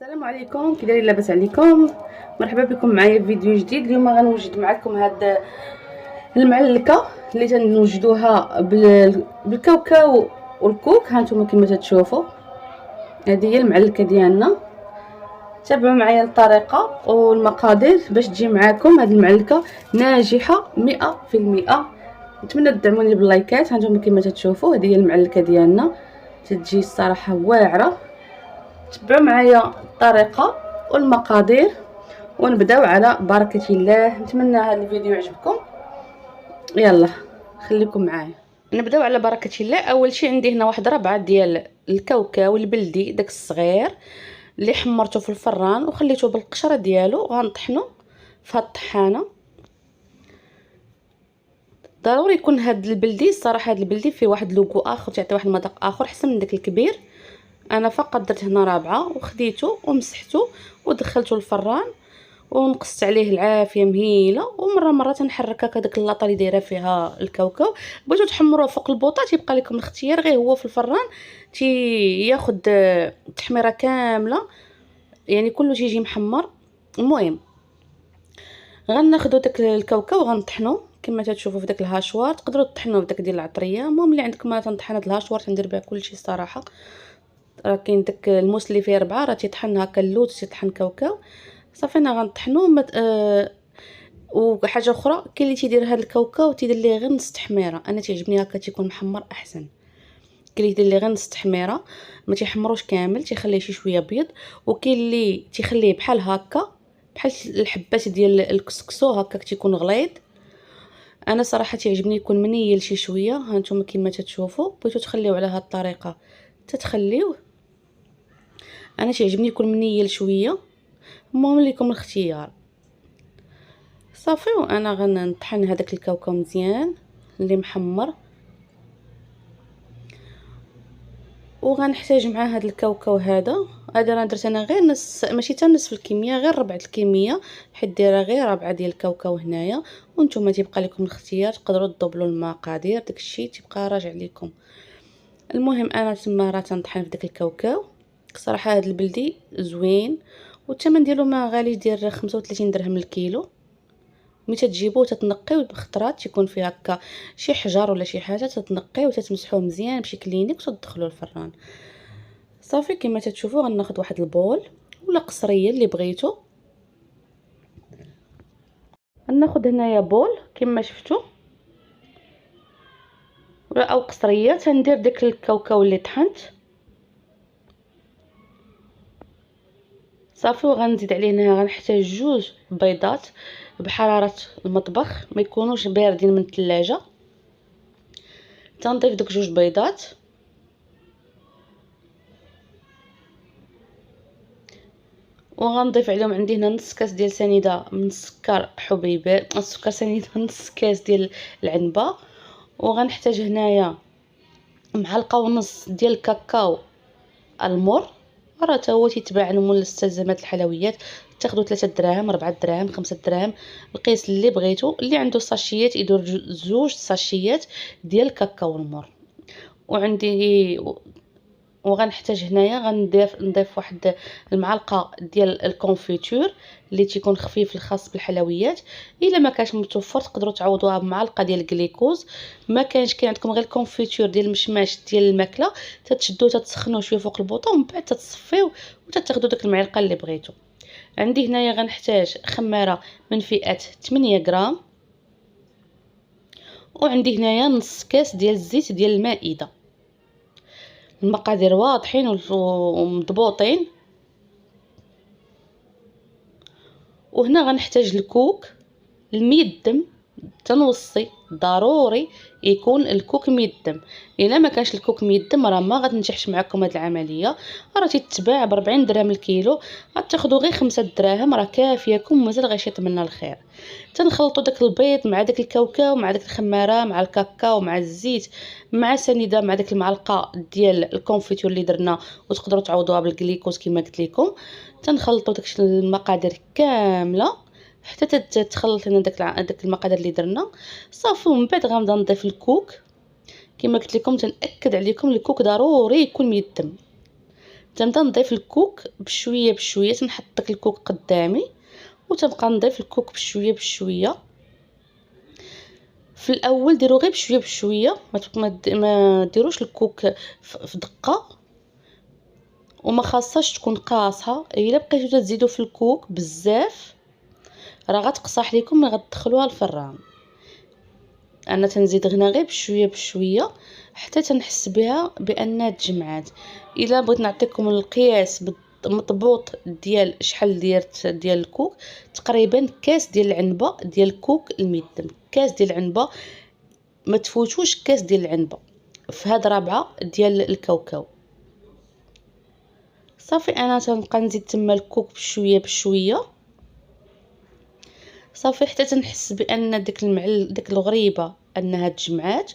السلام عليكم، كي دايرين؟ لاباس عليكم؟ مرحبا بكم معايا في فيديو جديد. اليوم غنوجد معكم هاد المعلكه اللي تنوجدوها بالكاوكاو والكوك. ها نتوما كما تشوفوا هذه هي المعلكه ديالنا. تابعوا معايا الطريقه والمقادير باش تجي معاكم هاد المعلكه ناجحه 100%. نتمنى تدعموني باللايكات. ها نتوما كما تشوفوا هذه هي المعلكه ديالنا، تتجي الصراحه واعره. تبعوا معايا الطريقه والمقادير ونبداو على بركه الله. نتمنى هذا الفيديو يعجبكم. يلا خليكم معايا نبداو على بركه الله. اول شيء عندي هنا واحد ربعه ديال الكاوكاو البلدي داك الصغير اللي حمرته في الفران وخليته بالقشره ديالو. غنطحنو في هاد الطحانه. ضروري يكون هاد البلدي، الصراحه هاد البلدي فيه واحد لوغو اخر، تعطي واحد المذاق اخر احسن من داك الكبير. انا فقط درت هنا رابعه وخديته ومسحته ودخلته الفران ونقصت عليه العافيه مهيله، ومره تنحرك هكا داك اللاطه اللي دايره فيها الكاوكاو. بغيتو تحمروه فوق البوطه تيبقى لكم الاختيار، غير هو في الفران ياخذ التحميره كامله، يعني كله تيجي محمر. المهم غناخذوا داك الكاوكاو غنطحنوه كما تشوفوا في داك الهاشوار. تقدروا تطحنوه بداك ديال العطريه، المهم اللي عندكم. ما تنطحن هاد الهاشوار تندير بها كلشي الصراحه. راه كاين داك الموس اللي فيه ربعه راه تيطحن هكا اللوت، تيطحن كاوكاو. صافي انا غنطحنو. وحاجه اخرى، كاين اللي تيدير هذا الكاوكاو تيدير ليه غير نص تحميره. انا تيعجبني هكا تيكون محمر احسن. كاين اللي يدير ليه غير نص تحميره ما تيحمروش كامل، تيخليه شي شويه بيض. وكاين اللي تيخليه بحال هكا، بحال الحبات ديال الكسكسو هكا تيكون غليظ. انا صراحه تيعجبني يكون منيل شي شويه. ها نتوما كما تشوفوا بغيتو تخليوه على هاد الطريقه تتخليوه. انا تيعجبني يكون منيل شويه، المهم ليكم الاختيار. صافي وانا غنطحن هذاك الكاوكاو مزيان اللي محمر. وغنحتاج مع هذا الكاوكاو هذا انا درت غير نص، ماشي حتى نصف الكميه، غير ربع الكميه، حيت دايره غير ربعه ديال الكاوكاو هنايا. وانتم تيبقى لكم الاختيار، تقدروا تدبلوا المقادير، داكشي تيبقى راجع لكم. المهم انا تما راه تنطحن في داك الكاوكاو. صراحه هذا البلدي زوين والثمن ديالو ما غاليش، ديال 35 درهم الكيلو. ملي تجيبوه تتنقيوه بخطرات تيكون فيه هكا شي حجر ولا شي حاجه، تتنقيوه وتتمسحوه مزيان بشي كلينيك وتدخلوه الفران. صافي كما تشوفوا غناخذ واحد البول ولا قصريه اللي بغيتو. غناخذ هنايا بول كما شفتوا او قصريه. تندير داك الكاوكاو اللي طحنت صافي، وغنزيد عليه هنا غنحتاج 2 بيضات بحراره المطبخ، ما يكونوش باردين من الثلاجه. تنضيف دوك 2 بيضات وغنضيف عليهم عندي هنا نص كاس ديال سنيده من السكر حبيبات، السكر سنيده، نص كاس ديال العنبه. وغنحتاج هنايا معلقه ونص ديال الكاكاو المر، راه تا هو تيتباع من مستلزمات الحلويات. تاخذوا 3 دراهم 4 دراهم 5 دراهم، القياس اللي بغيتو. اللي عنده ساشيات يدور 2 ساشيات ديال الكاكاو المر. وعندي وغنحتاج هنايا نضيف واحد المعلقه ديال الكونفيتور اللي تيكون خفيف الخاص بالحلويات. الا ما كانش متوفر تقدروا تعوضوها بمعلقه ديال الجليكوز. ما كاين عندكم غير الكونفيتور ديال المشماش ديال الماكله، تتشدوه تتسخنوه شويه فوق البوطه ومن بعد تتصفيو وتاخذوا داك المعلقه اللي بغيتو. عندي هنايا غنحتاج خماره من فئه 8 غرام. وعندي هنايا نص كاس ديال الزيت ديال المائده. المقادير واضحين ومضبوطين. وهنا غنحتاج الكوك الميدم، تنوصي ضروري يكون الكوك ميدم. الا ما كانش الكوك ميدم راه ما غتنجحش معكم هذه العمليه. راه تتباع ب 40 درهم الكيلو، غتاخذوا غير 5 دراهم راه كافياكم، مازال غيشيط منا الخير. تنخلطوا داك البيض مع داك الكاوكاو مع داك الخماره مع الكاكاو مع الزيت مع سنيده مع داك المعلقه ديال الكونفيتور اللي درنا، وتقدروا تعوضوها بالجليكوز كما قلت لكم. تنخلطوا داك المقادير كامله حتى تتخلط لنا داك المقادير اللي درنا. صافي ومن بعد غنبدا نضيف الكوك كما قلت لكم. تنأكد عليكم الكوك ضروري يكون ميدم. تنبدا نضيف الكوك بشويه بشويه، تنحط داك الكوك قدامي وتنبقى نضيف الكوك بشويه بشويه. في الاول ديروا غير بشويه بشويه، ما ديروش الكوك في دقه، وما خاصهاش تكون قاصحه. الا بقيتو تزيدوا في الكوك بزاف راه غتقصح لكم ملي غتدخلوها الفران. انا تنزيد غنا غير بشويه بشويه حتى تنحس بها بانها تجمعات. الا بغيت نعطيكم القياس مضبوط ديال شحال ديال الكوك، تقريبا كاس ديال العنبه ديال الكوك الميدم، كاس ديال العنبه، ما تفوتوش كاس ديال العنبه في هاد رابعه ديال الكاوكاو. صافي انا تنبقى نزيد تما الكوك بشويه بشويه صافي حتى تنحس بان داك الغريبه انها تجمعات،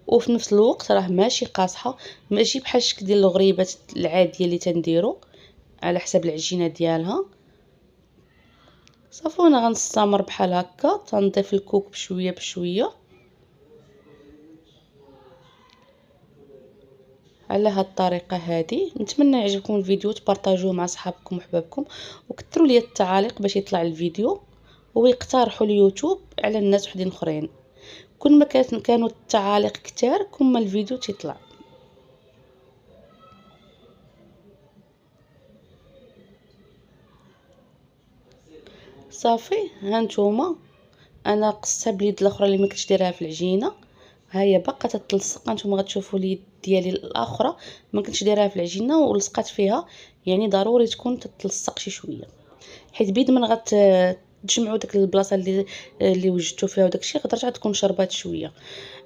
وفي نفس الوقت راه ماشي قاصحه، ماشي بحال الشكل ديال الغريبات العاديه اللي تنديرو على حسب العجينه ديالها. صافي وانا غنستمر بحال هكا تنضيف الكوك بشويه بشويه على هاد الطريقه هذه. نتمنى يعجبكم الفيديو، تبارطاجوه مع صحابكم وحبابكم، وكثروا لي التعاليق باش يطلع الفيديو، ويقترحوا اليوتيوب على الناس وحدين اخرين. كل ما كانوا التعاليق كتار كل ما الفيديو تيطلع. صافي هانتوما انا قصتها باليد الاخرى اللي ما كنتش دايرها في العجينه، ها هي باقا تتلصق. هانتوما غتشوفوا اليد ديالي الاخرى ما كنتش دايرها في العجينه ولصقات فيها، يعني ضروري تكون تتلصق شي شويه، حيت بيد من تجمعوا داك البلاصه اللي وجدتو فيها وداكشي غترجع تكون شربات شويه.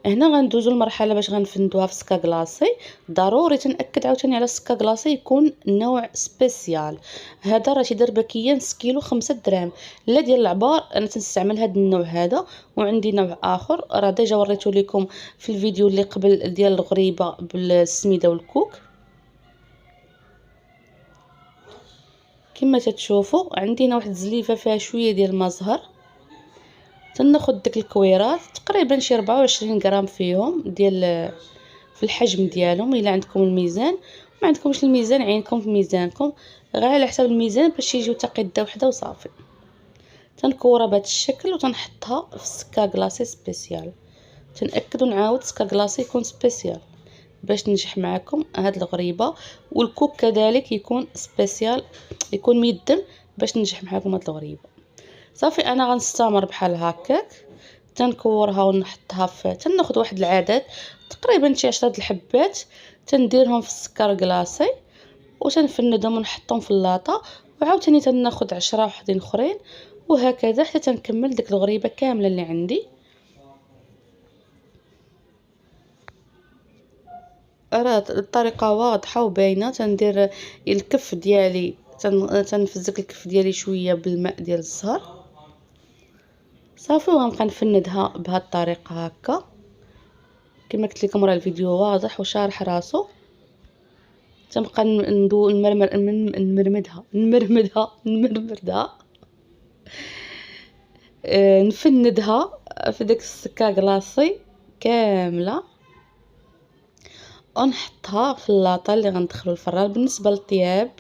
هنا غندوزو المرحله باش غنفندوها في سكا كلاصي. ضروري تنأكد عاوتاني على السكا كلاصي يكون نوع سبيسيال. هذا راه تيدير باكيا 6 كيلو 5 دراهم، لا ديال العبار انا تنستعمل هذا النوع هذا، وعندي نوع اخر راه ديجا وريته لكم في الفيديو اللي قبل ديال الغريبه بالسميده والكوك. كما تتشوفوا عندي هنا واحد الزليفه فيها شويه ديال ما زهر. تناخذ ديك الكويرات تقريبا شي 24 غرام فيهم ديال في الحجم ديالهم. الا عندكم الميزان، ما عندكمش الميزان عينكم في ميزانكم، غير على حسب الميزان باش يجيو تقيده وحده وصافي. تنكورها بهذا الشكل وتنحطها في السكا كلاصي سبيسيال. تنأكد ونعاود سكا كلاصي يكون سبيسيال باش تنجح معكم هاد الغريبه، والكوك كذلك يكون سبيسيال يكون ميدم باش تنجح معكم هاد الغريبه. صافي انا غنستمر بحال هكاك تنكورها ونحطها في تناخذ واحد العدد تقريبا شي 10 الحبات، تنديرهم في السكر كلاصي وتنفندهم ونحطهم في اللاطه، وعاوتاني تناخذ 10 وحدين اخرين، وهكذا حتى تنكمل ديك الغريبه كامله اللي عندي. راه الطريقه واضحه وباينه. تندير الكف ديالي تنفزك الكف ديالي شويه بالماء ديال الزهر صافي، وغنبقى نفندها بهذه الطريقه هكا. كما قلت لكم راه الفيديو واضح وشارح راسو. تنبقى نمرمدها نفندها في داك السكا كلاصي كامله، ونحطها في اللاطه اللي غندخلو الفران. بالنسبه للطياب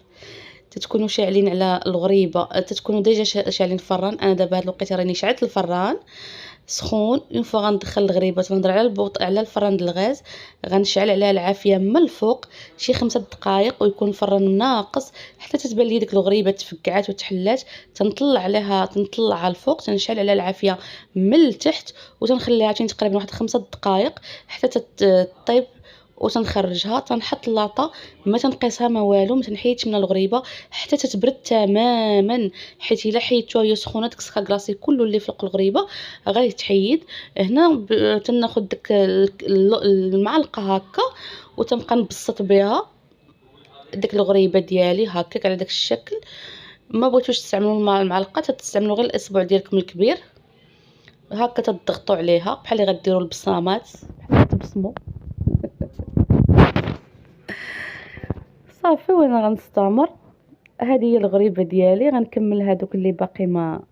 تتكونوا شاعلين على الغريبه، تتكونوا ديجا شاعلين الفران. انا دابا هاد الوقيته راني شعلت الفران سخون. اون فوا غندخل الغريبه تنهضر على على الفران ديال الغاز، غنشعل عليها العافيه من الفوق شي 5 دقائق ويكون الفران ناقص حتى تتبان لي ديك الغريبه تفكعات وتحلات. تنطلعها الفوق، تنشعل عليها العافيه من التحت وتنخليها تقريبا واحد 5 دقائق حتى تطيب وتنخرجها. تنحط اللاطه ما تنقيسها ما والو، ما تنحيدش من الغريبه حتى تتبرد تماما، حيت الا حيدتوها هي سخونه داك السكا كلاصي كله اللي فوق الغريبه غيتحيد. هنا تناخذ ديك المعلقه هكا وتنبقى نبسط بها ديك الغريبه ديالي هكاك على داك الشكل. ما بغيتوش تستعملوا المعلقه تستعملوا غير الاصبع ديالكم الكبير هكا، تضغطوا عليها بحال اللي غديروا البصامات بحال تبصموا. صافي وانا غنستمر. هذه هي الغريبه ديالي. غنكمل هذوك اللي باقي ما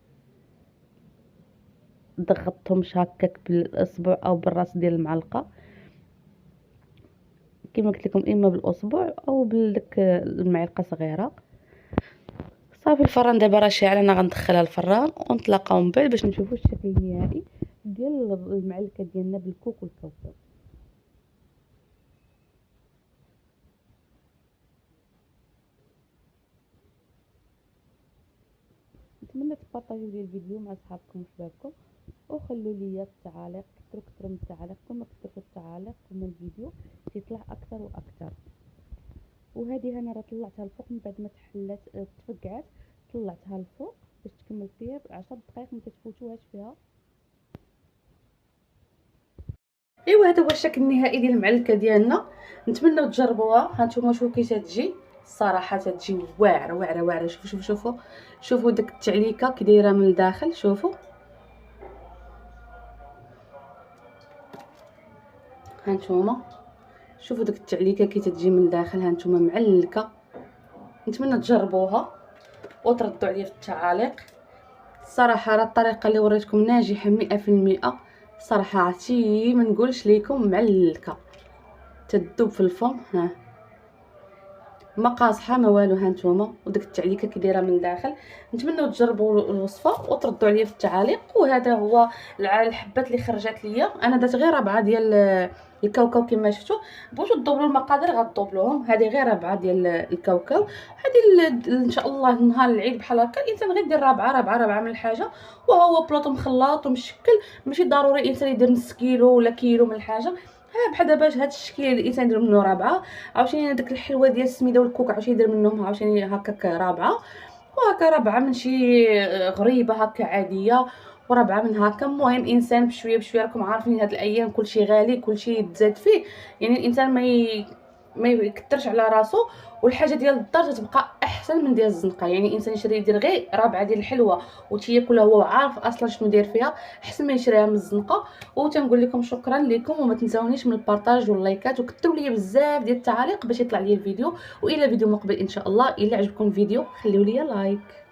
ضغطتهمش هكاك بالاصبع او بالراس ديال المعلقه. كما قلت لكم اما بالاصبع او بدك المعلقه صغيره. صافي الفران دابا راه شاعل، انا غندخلها الفران ونتلاقاو من بعد باش نشوفوا الشكل النهائي ديال المعلكه ديالنا بالكوك والكاوكاو. نتمنى تبارطاجيو لي الفيديو مع صحابكم وحبابكم، وخلوا لي في التعاليق، كثروا من التعاليق، كل ما كثرتوا التعاليق كل ما الفيديو تيطلع اكثر واكثر. وهذه انا راه طلعتها الفوق من بعد ما تحلات تفقعات، طلعتها الفوق باش تكمل الطياب 10 دقائق ما تفوتوهاش فيها. ايوا هذا هو الشكل النهائي ديال المعلكه ديالنا، نتمنى تجربوها. هانتوما شوفوا كي تجي، الصراحه تجي واعره واعره واعره. شوفوا داك التعليكه كي دايره من الداخل. شوفوا هانتوما، شوفوا داك التعليكه كي تجي من الداخل، هانتوما معلكه. نتمنى تجربوها وتردوا عليا في التعاليق. الصراحه راه الطريقه اللي وريتكم ناجحه 100%. صراحه عرفتي ما نقولش لكم معلكه تذوب في الفم. ها ما قاصحه ما والو، هانتوما وداك التعليكه كي دايره من الداخل. نتمنوا تجربوا الوصفه وتردوا عليا في التعاليق. وهذا هو الحبات اللي خرجت ليا. انا درت غير ربعه ديال الكاوكاو كما شفتوا. بغيتو تدوبلوا المقادير غتدوبلوهم، هذه غير ربعه ديال الكاوكاو. هذه ان شاء الله نهار العيد بحال هكا الانسان غير يدير ربعه من الحاجه، وهو بلاطو مخلط ومشكل. ماشي ضروري الانسان يدير نص كيلو ولا كيلو من الحاجه. بحال دابا هاد الشكل الانسان يدير منه ربعه. عاوتاني داك الحلوه ديال السميده والكوك عاوتاني يدير منهم عاوتاني هكاك ربعه، وهكا ربعه من شي غريبه هكا عاديه، وربعه من هكا. المهم الانسان بشويه بشويه، راكم عارفين هاد الايام كلشي غالي كلشي تزاد فيه، يعني الانسان ما يكثرش على راسو، والحاجه ديال الدار تتبقى احسن من ديال الزنقه. يعني الانسان يشري يدير غير ربعه ديال الحلوه وتياكلها هو عارف اصلا شنو داير فيها، احسن ما يشريها من الزنقه. وتنقول لكم شكرا لكم، وما تنساونيش من البارطاج واللايكات، وكثروا لي بزاف ديال التعاليق باش يطلع لي الفيديو. والى فيديو مقبل ان شاء الله. الى عجبكم الفيديو خليوا لي لايك.